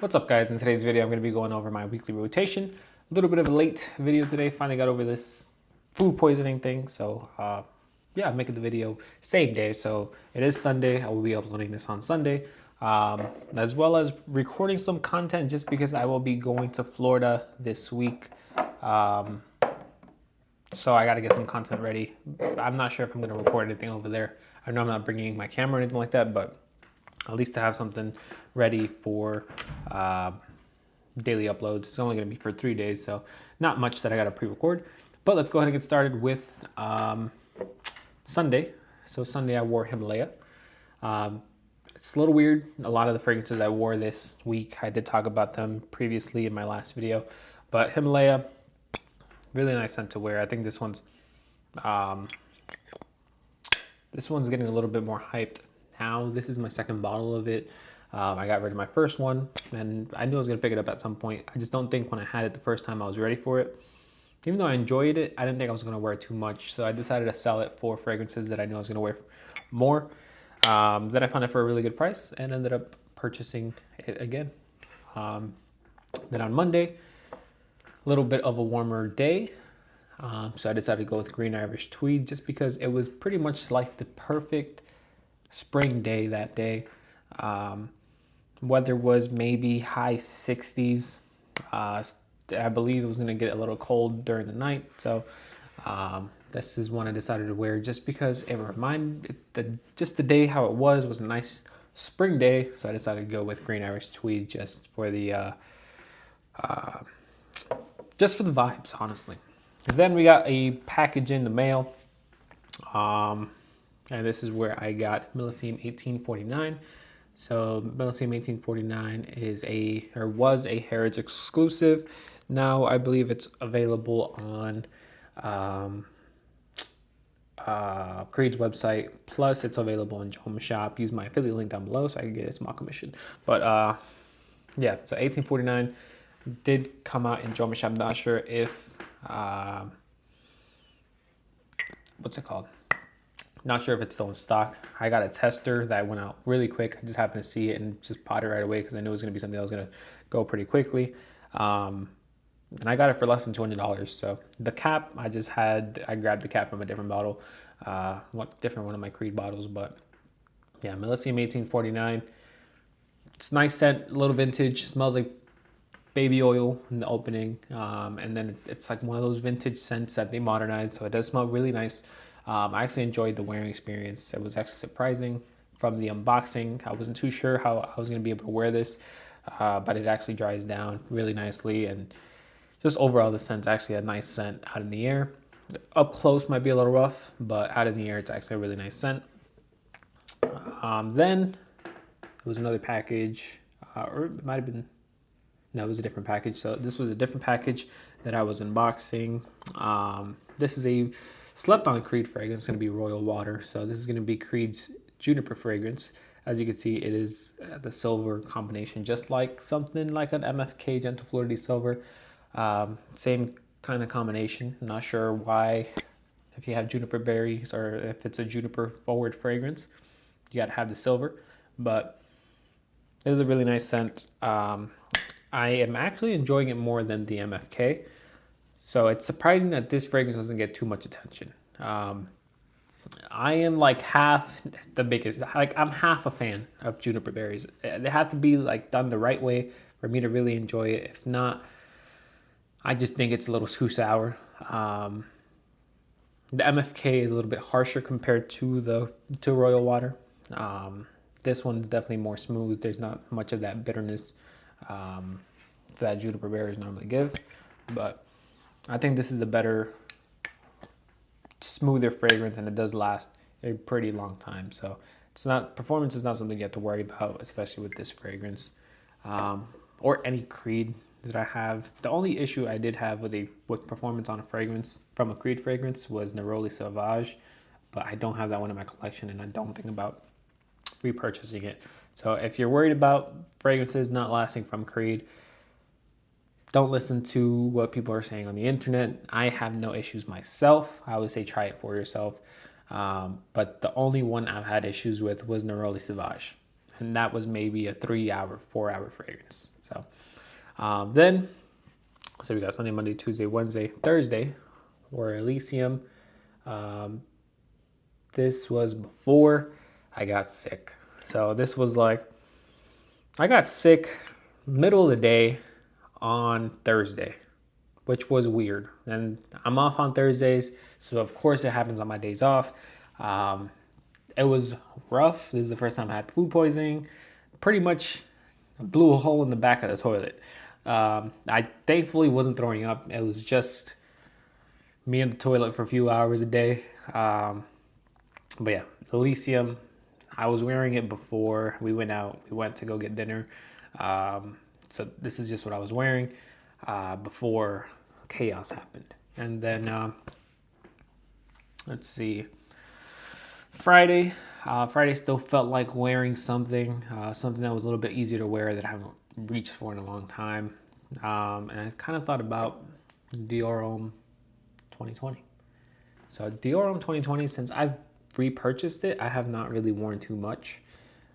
What's up, guys? In today's video, I'm going to be going over my weekly rotation. A little bit of a late video today. Finally got over this food poisoning thing. So yeah, I'm making the video same day. So it is Sunday. I will be uploading this on Sunday, as well as recording some content just because I will be going to Florida this week. So I got to get some content ready. I'm not sure if I'm going to record anything over there. I know I'm not bringing my camera or anything like that, but at least to have something ready for daily uploads. It's only going to be for 3 days, so not much that I got to pre-record. But let's go ahead and get started with Sunday. So Sunday I wore Himalaya. It's a little weird. A lot of the fragrances I wore this week, I did talk about them previously in my last video. But Himalaya, really nice scent to wear. I think this one's getting a little bit more hyped now. This is my second bottle of it. I got rid of my first one, and I knew I was going to pick it up at some point. I just don't think when I had it the first time I was ready for it. Even though I enjoyed it, I didn't think I was going to wear it too much, so I decided to sell it for fragrances that I knew I was going to wear more. Then I found it for a really good price and ended up purchasing it again. Then on Monday, a little bit of a warmer day, so I decided to go with Green Irish Tweed just because it was pretty much like the perfect spring day that day. Weather was maybe high 60s. I believe it was going to get a little cold during the night. So this is one I decided to wear just because it reminded just the day how it was a nice spring day. So I decided to go with Green Irish Tweed just for the vibes, honestly. And then we got a package in the mail. And this is where I got Millesime 1849. So Millesime 1849 was a Harrods exclusive. Now I believe it's available on Creed's website. Plus it's available in Joma Shop. Use my affiliate link down below so I can get a small commission. But yeah, so 1849 did come out in Joma Shop. Not sure if what's it called? Not sure if it's still in stock. I got a tester that went out really quick. I just happened to see it and just bought it right away because I knew it was going to be something that was going to go pretty quickly. And I got it for less than $200. So the cap, I grabbed the cap from a different bottle, one of my Creed bottles. But yeah, Millesime 1849. It's nice scent, a little vintage. Smells like baby oil in the opening. And then it's like one of those vintage scents that they modernized. So it does smell really nice. I actually enjoyed the wearing experience. It was actually surprising from the unboxing. I wasn't too sure how I was going to be able to wear this, but it actually dries down really nicely. And just overall, the scent's actually a nice scent out in the air. Up close might be a little rough, but out in the air, it's actually a really nice scent. Then there was another package, or it might have been, no, it was a different package. So this was a different package that I was unboxing. This is a Slept on Creed fragrance. It's going to be Royal Water. So this is going to be Creed's Juniper fragrance. As you can see, it is the silver combination, just like something like an MFK Gentle Flirty Silver. Same kind of combination. I'm not sure why, if you have juniper berries or if it's a juniper forward fragrance, you got to have the silver. But it is a really nice scent. I am actually enjoying it more than the MFK. So it's surprising that this fragrance doesn't get too much attention. I am like half the biggest, like I'm half a fan of juniper berries. They have to be like done the right way for me to really enjoy it. If not, I just think it's a little too sour. The MFK is a little bit harsher compared to Royal Water. This one's definitely more smooth. There's not much of that bitterness that juniper berries normally give, but I think this is a better, smoother fragrance, and it does last a pretty long time. So performance is not something you have to worry about, especially with this fragrance, or any Creed that I have. The only issue I did have with performance on a fragrance from a Creed fragrance was Neroli Sauvage, but I don't have that one in my collection, and I don't think about repurchasing it. So if you're worried about fragrances not lasting from Creed, don't listen to what people are saying on the internet. I have no issues myself. I would say try it for yourself. But the only one I've had issues with was Neroli Sauvage. and that was maybe a 3 hour, 4 hour fragrance. So then we got Sunday, Monday, Tuesday, Wednesday, Thursday, or Elysium. This was before I got sick. So this was like, I got sick middle of the day on Thursday, which was weird. And I'm off on Thursdays, so of course it happens on my days off. It was rough. This is the first time I had food poisoning. Pretty much blew a hole in the back of the toilet. I thankfully wasn't throwing up. It was just me in the toilet for a few hours a day. But yeah, Elysium, I was wearing it before we went out. We went to go get dinner. So this is just what I was wearing before chaos happened. And then, let's see, Friday still felt like wearing something that was a little bit easier to wear that I haven't reached for in a long time. And I kind of thought about Dior Homme 2020. So Dior Homme 2020, since I've repurchased it, I have not really worn too much.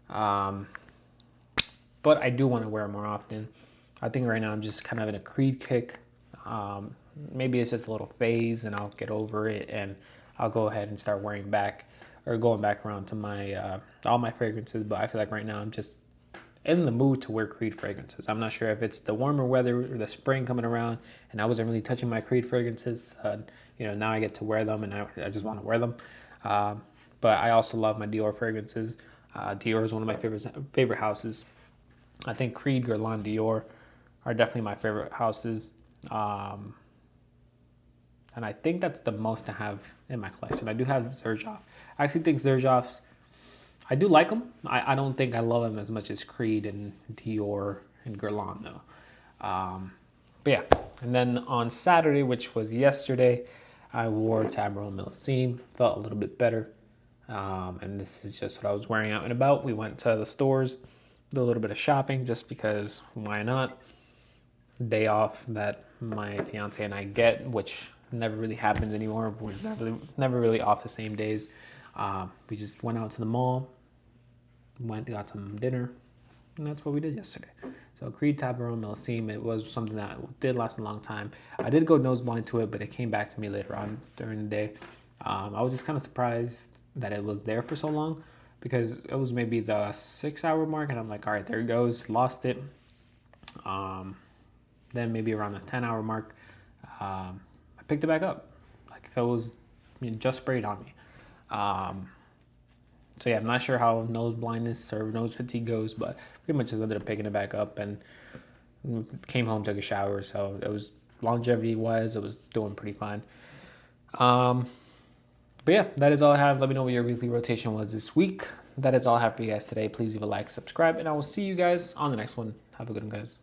But I do want to wear it more often. I think right now I'm just kind of in a Creed kick. Maybe it's just a little phase and I'll get over it and I'll go ahead and start wearing back or going back around to my all my fragrances. But I feel like right now I'm just in the mood to wear Creed fragrances. I'm not sure if it's the warmer weather or the spring coming around and I wasn't really touching my Creed fragrances. Now I get to wear them and I just want to wear them. But I also love my Dior fragrances. Dior is one of my favorite houses. I think Creed, Guerlain, Dior are definitely my favorite houses. And I think that's the most I have in my collection. I do have Xerjoff. I actually think Xerjoffs, I do like them. I don't think I love them as much as Creed and Dior and Guerlain though. But yeah, and then on Saturday, which was yesterday, I wore Tableau Millesime. Felt a little bit better. And this is just what I was wearing out and about. We went to the stores, did a little bit of shopping just because why not? Day off that my fiance and I get, which never really happens anymore. We're never really off the same days. We just went out to the mall, got some dinner, and that's what we did yesterday. So Creed Tableau Millesime, it was something that did last a long time. I did go nose blind to it, but it came back to me later on during the day. I was just kind of surprised that it was there for so long because it was maybe the 6 hour mark and I'm like, all right, there it goes, lost it. Then maybe around the 10 hour mark, I picked it back up. Like if it was just sprayed on me. So yeah, I'm not sure how nose blindness or nose fatigue goes, but pretty much just ended up picking it back up and came home, took a shower. So it was longevity wise, it was doing pretty fine. But yeah, that is all I have. Let me know what your weekly rotation was this week. That is all I have for you guys today. Please leave a like, subscribe, and I will see you guys on the next one. Have a good one, guys.